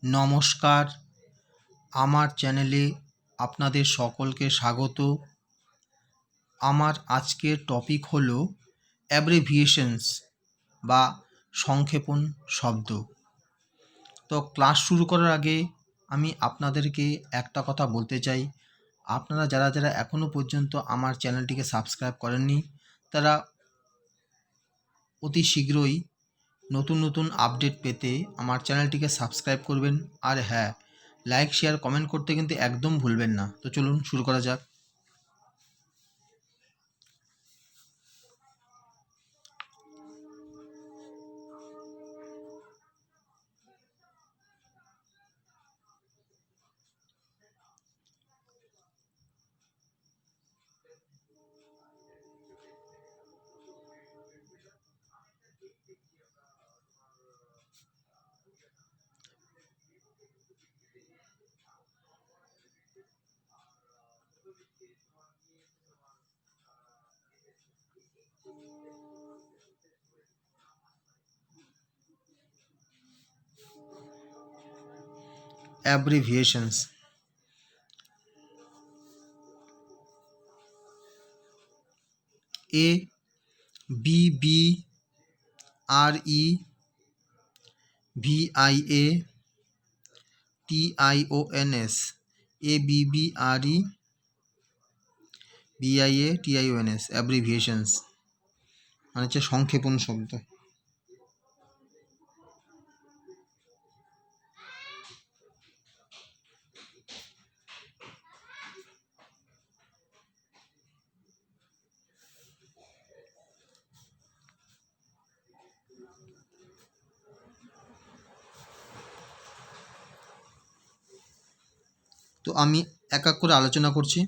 নমস্কার, আমার চ্যানেলে আপনাদের সকলকে স্বাগত। আমার আজকের টপিক হলো অ্যাব্রিভিয়েশনস বা সংক্ষেপণ শব্দ। তো ক্লাস শুরু করার আগে আমি আপনাদেরকে একটা কথা বলতে চাই, আপনারা যারা এখনও পর্যন্ত আমার চ্যানেলটিকে সাবস্ক্রাইব করেননি তারা অতি শীঘ্রই নতুন আপডেট পেতে আমার চ্যানেলটিকে সাবস্ক্রাইব করবেন। আর হ্যাঁ, লাইক শেয়ার কমেন্ট করতে কিন্তু একদম ভুলবেন না। তো চলুন শুরু করা যাক। Abbreviations A B B R E V I A T I O N S, A B B R E B I A T I O N S, abbreviations মানে হচ্ছে সংক্ষেপণ শব্দ। তো আমি এক এক করে আলোচনা করছি।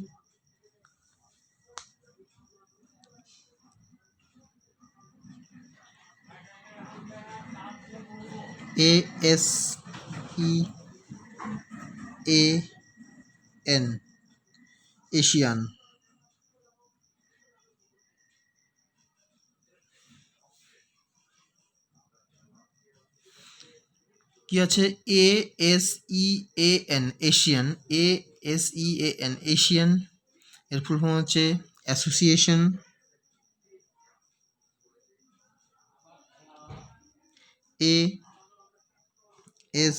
A S E A N, ASEAN. কি আছে? A S E A N, ASEAN. A S E A N, ASEAN এর ফুল ফর্ম হচ্ছে association. A S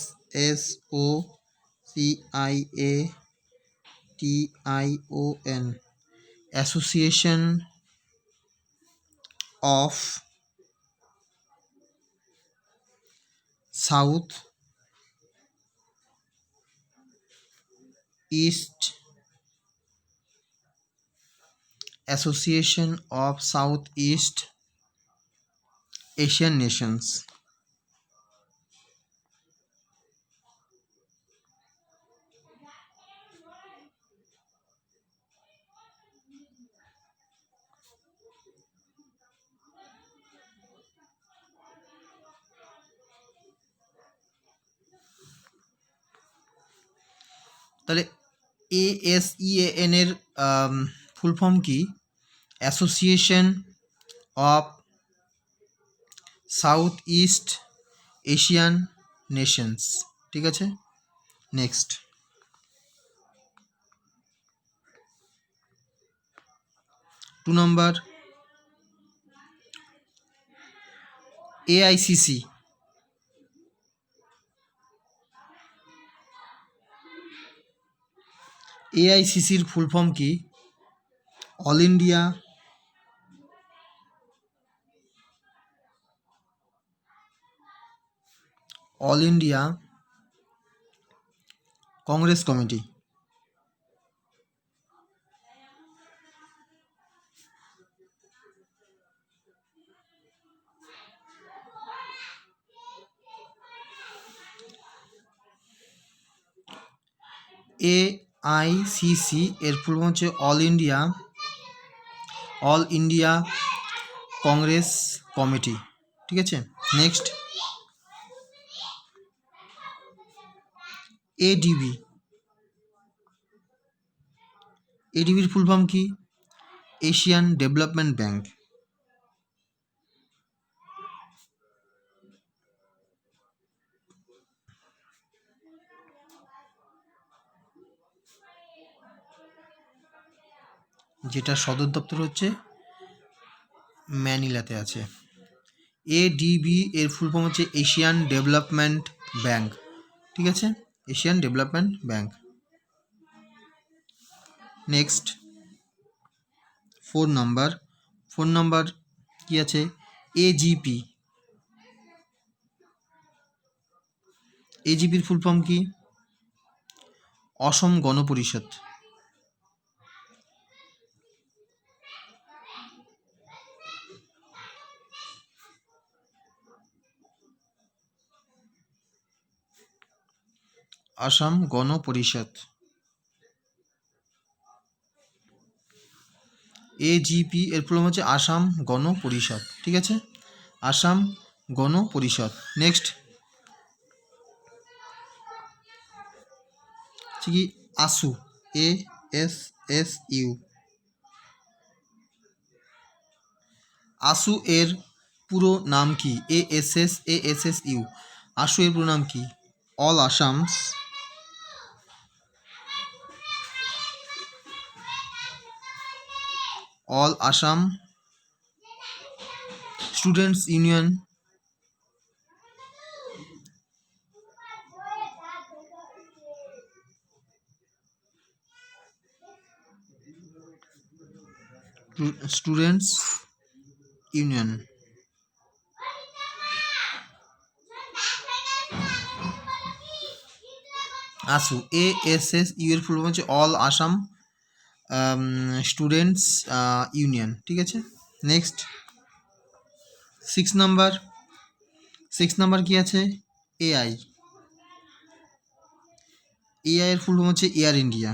S O C I A T I O N, association of south east, association of south east Asian nations. তাহলে A S E A N এর full form কি? Association of south east Asian nations. ঠিক আছে, next. Two নম্বর, AICC. এআইসিসির ফুল form কি? All India Congress committee. AICC এর full form হচ্ছে all India Congress committee. ঠিক আছে, নেক্সট। এডিবির ফুল ফর্ম কি? Asian development bank. যেটা সদর দপ্তর হচ্ছে ম্যানিলাতে আছে। এডিবি এর ফুল ফর্ম হচ্ছে এশিয়ান ডেভেলপমেন্ট ব্যাংক, ঠিক আছে, এশিয়ান ডেভেলপমেন্ট ব্যাংক। নেক্সট 4 নম্বর কি আছে, এজিপি। এজিপির ফুল ফর্ম কি? অসম গণ পরিষদ। আসাম গণ পরিষদ। এজিপি এর ফুল ফর্ম হচ্ছে আসাম গণ পরিষদ, ঠিক আছে, আসাম গণ পরিষদ। নেক্সট কি, আসু, ASSU। আসু এর পুরো নাম কি? ASSU। আসু এর পুরো নাম কি? All Assams students union students union. AASU, ASSU এর ফুল ফর্ম হচ্ছে অল আসাম স্টুডেন্টস ইউনিয়ন, ঠিক আছে। নেক্সট 6 নাম্বার কি আছে, AI। এর ফুল ফর্ম হচ্ছে এয়ার ইন্ডিয়া।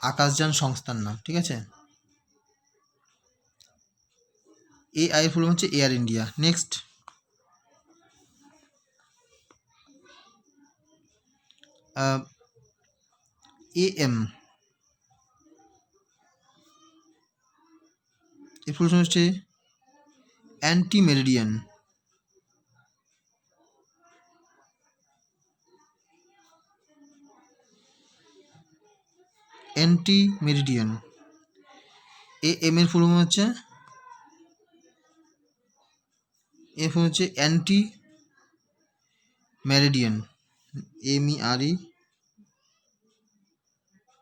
আকাশযান সংস্থার নাম, ঠিক আছে। এর ফুল ফর্ম হচ্ছে এয়ার ইন্ডিয়া। নেক্সট AM এর ফুল ফর্ম হচ্ছে anti meridian. Anti meridian. AM এর ফুল ফর্ম হচ্ছে anti meridian, MERE,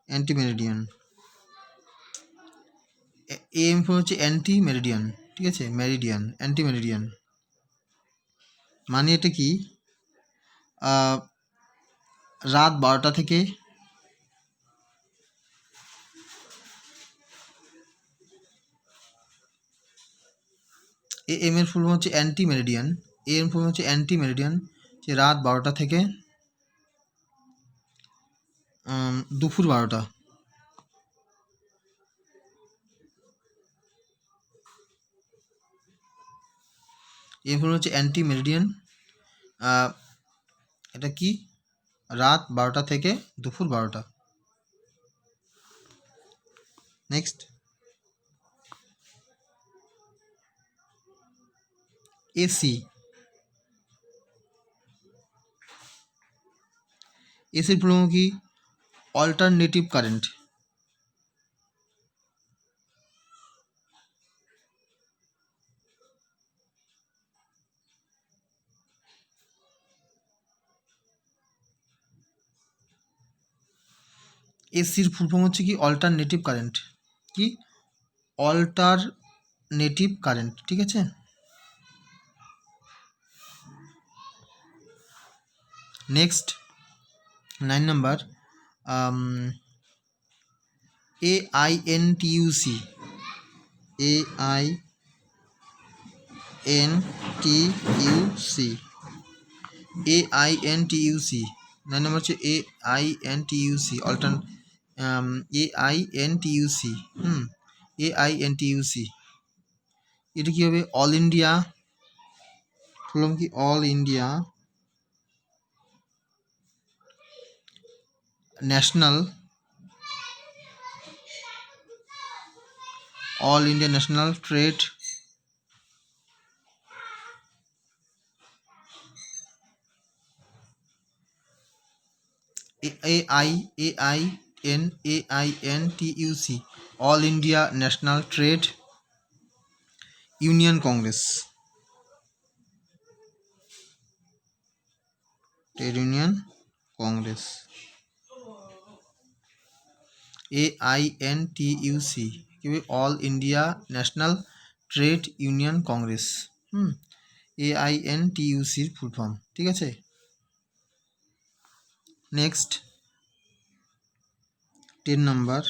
anti meridian. AM full হচ্ছে অ্যান্টি মেরিডিয়ান, ঠিক আছে, মেরিডিয়ান, অ্যান্টি মেরিডিয়ান। মানে এটা কি, রাত 12টা থেকে AM এর ফুল হচ্ছে অ্যান্টি মেরিডিয়ান। AM ফুল হচ্ছে অ্যান্টি মেরিডিয়ান, যে রাত 12টা থেকে দুপুর 12টা। AM ফুল হচ্ছে অ্যান্টি মেরিডিয়ান, এটা কি, রাত 12টা থেকে দুপুর 12টা। Next AC। এসির ফুল ফর্ম কি? Alternative current. এসির ফুল ফর্ম হচ্ছে কি? অল্টারনেটিভ কারেন্ট, কি, অল্টারনেটিভ কারেন্ট, ঠিক আছে। Next 9 number AINTUC। AINTUC 9 নম্বর হচ্ছে AINTUC, AINTUC। AINTUC এটা কি হবে? অল ইন্ডিয়া, বললাম কি, all India national trade AINTUC, All India National Trade Union Congress. Trade Union Congress. AINTUC, All India National Trade Union Congress। AINTUC full form, ঠিক আছে। Next 10 number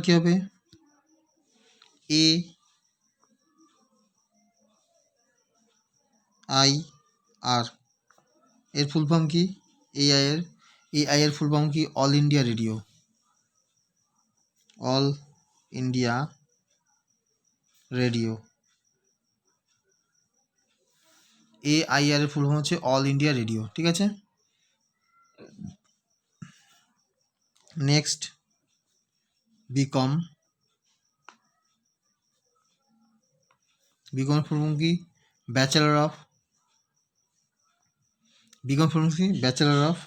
কি হবে? AIR এর ফুল ফর্ম কি? AI এর full form কি? All India radio. All India radio. AIR এর full form হচ্ছে অল ইন্ডিয়া রেডিও, ঠিক আছে। নেক্সট বিকম ফুল ফর্ম কি? Bachelor of. BCom full form কি? Bachelor of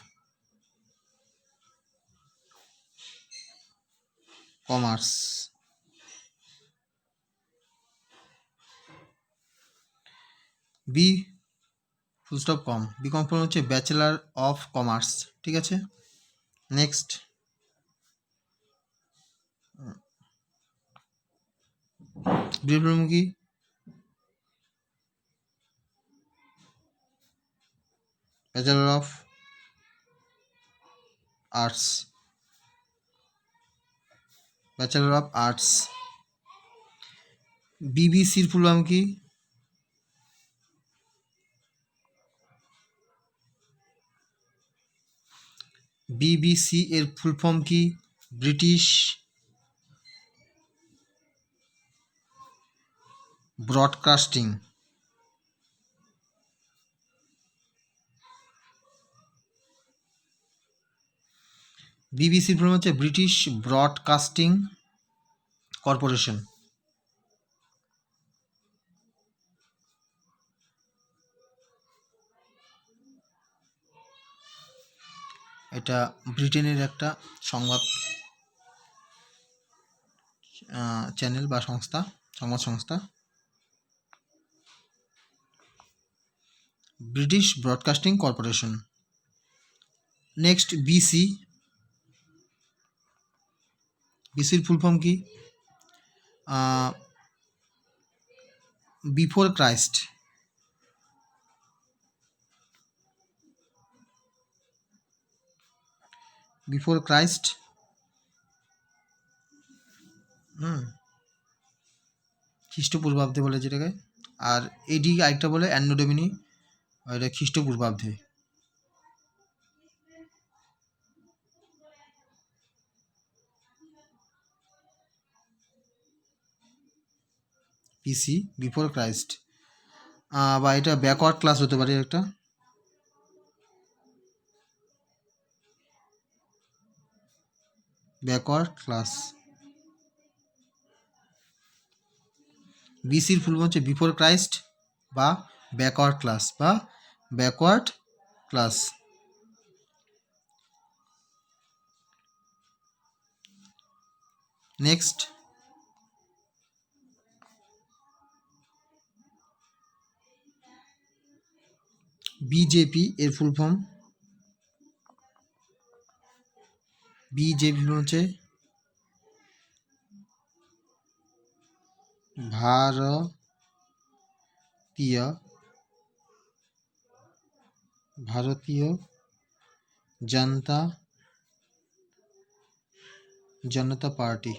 commerce. B full stop com, BCom full হচ্ছে bachelor of commerce, ঠিক আছে। Next B full form কি? Bachelor of arts. Bachelor of arts. বিবিসির full form কি? BBC এর full form কি? British broadcasting. বিবিসির ফুল ফর্ম হচ্ছে ব্রিটিশ ব্রডকাস্টিং কর্পোরেশন। এটা ব্রিটেনের একটা সংবাদ চ্যানেল বা সংস্থা, সংবাদ সংস্থা। British broadcasting corporation. Next BC. বিসির ফুল ফর্ম কি? Before Christ. বিফোর ক্রাইস্ট খ্রিস্টপূর্বাব্দে বলে যেটাকে। আর এডি আরেকটা বলে অ্যান্নো ডোমিনি, এটা খ্রিস্টপূর্বাব্দে। পিসি বিফোর ক্রাইস্ট, বা এটা ব্যাকওয়ার্ড ক্লাস হতে পারে একটা। Backward class. বিসির ফুল হচ্ছে বিফোর ক্রাইস্ট বা ব্যাকওয়ার্ড ক্লাস বা ব্যাকওয়ার্ড ক্লাস। নেক্সট বিজেপি এর ফুল ফর্ম। বিজেপি হচ্ছে ভারতীয় জনতা পার্টি।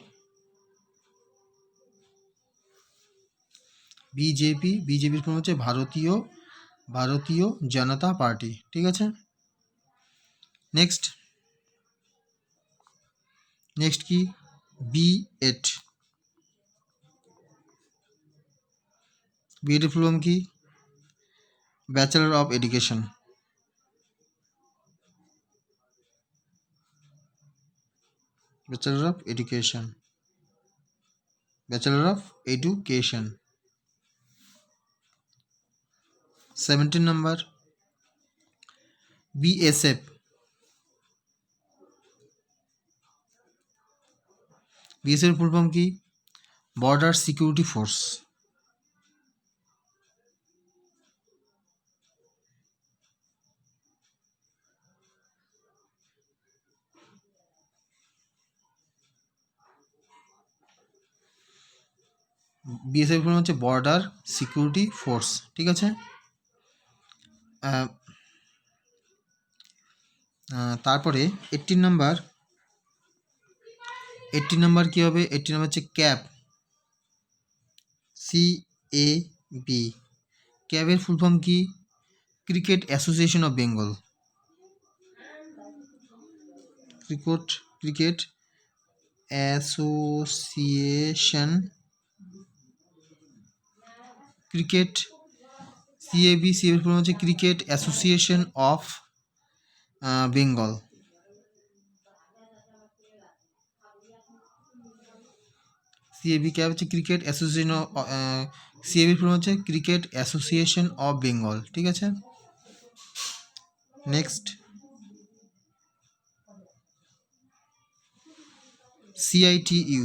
বিজেপির ফর্ম হচ্ছে ভারতীয় জনতা পার্টি, ঠিক আছে। নেক্সট কি? বিএড। বিএড এর ফুল ফর্ম কি? Bachelor of education. Bachelor of education. 17 number BSF. BSF এর ফুল ফর্ম কি? Border security force. বিএসএফ ফুল হচ্ছে বর্ডার সিকিউরিটি ফোর্স, ঠিক আছে। তারপরে 18 নাম্বার কি হবে? 18 নাম্বার হচ্ছে ক্যাব, CAB। ক্যাবের ফুল ফর্ম কি? Cricket association of Bengal. Cricket association, cricket CAB। CAB ফুল হচ্ছে cricket association of Bengal. CAB cab হচ্ছে ক্রিকেট অ্যাসোসিয়েশন, CAB ফুল হচ্ছে ক্রিকেট অ্যাসোসিয়েশন অফ বেঙ্গল, ঠিক আছে। Next CITU।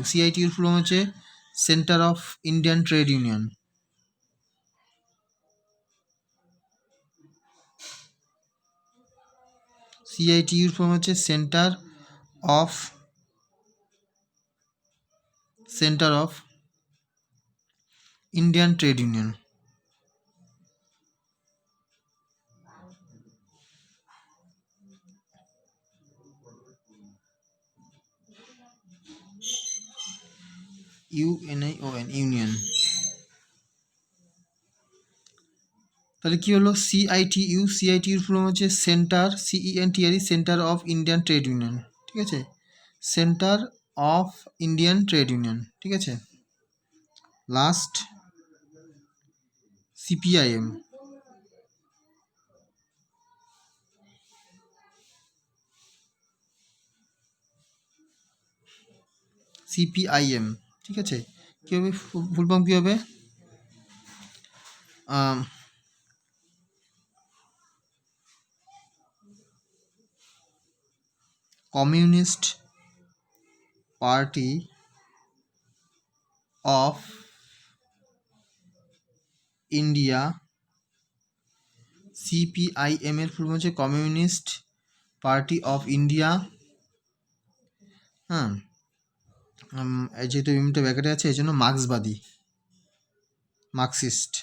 CITU ফুল হচ্ছে centre of Indian trade union. CITU ফুল হচ্ছে centre of Indian trade union. UNION, union. তাহলে কি হলো? CITU ফুল হচ্ছে centre, CENTRE, centre of Indian trade union, ঠিক আছে। Centre of Indian trade union, ঠিক আছে। Last CPIM। ঠিক আছে। কী হবে? ফুল ফর্ম কী হবে? Communist party of India. CPIM এর ফুল হচ্ছে কমিউনিস্ট পার্টি অফ ইন্ডিয়া। হ্যাঁ, যেহেতু ইমটা ব্যাকেটে আছে এই জন্য মার্ক্সবাদী, মার্কসিস্ট।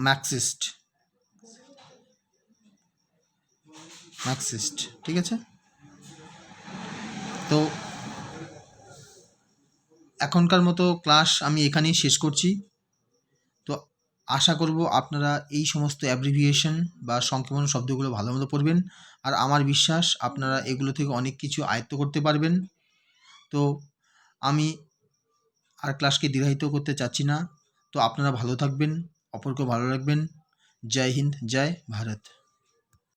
মার্কসিস্ট, ঠিক আছে। তো এখনকার মতো ক্লাস আমি এখানেই শেষ করছি। তো আশা করব আপনারা এই সমস্ত অ্যাব্রিভিয়েশন বা সংক্ষেপণ শব্দগুলো ভালো মতো পড়বেন, আর আমার বিশ্বাস আপনারা এগুলো থেকে অনেক কিছু আয়ত্ত করতে পারবেন। তো আমি আর ক্লাসকে দীর্ঘায়িত করতে চাচ্ছি না। তো আপনারা ভালো থাকবেন, অপরকেও ভালো রাখবেন। জয় হিন্দ, জয় ভারত।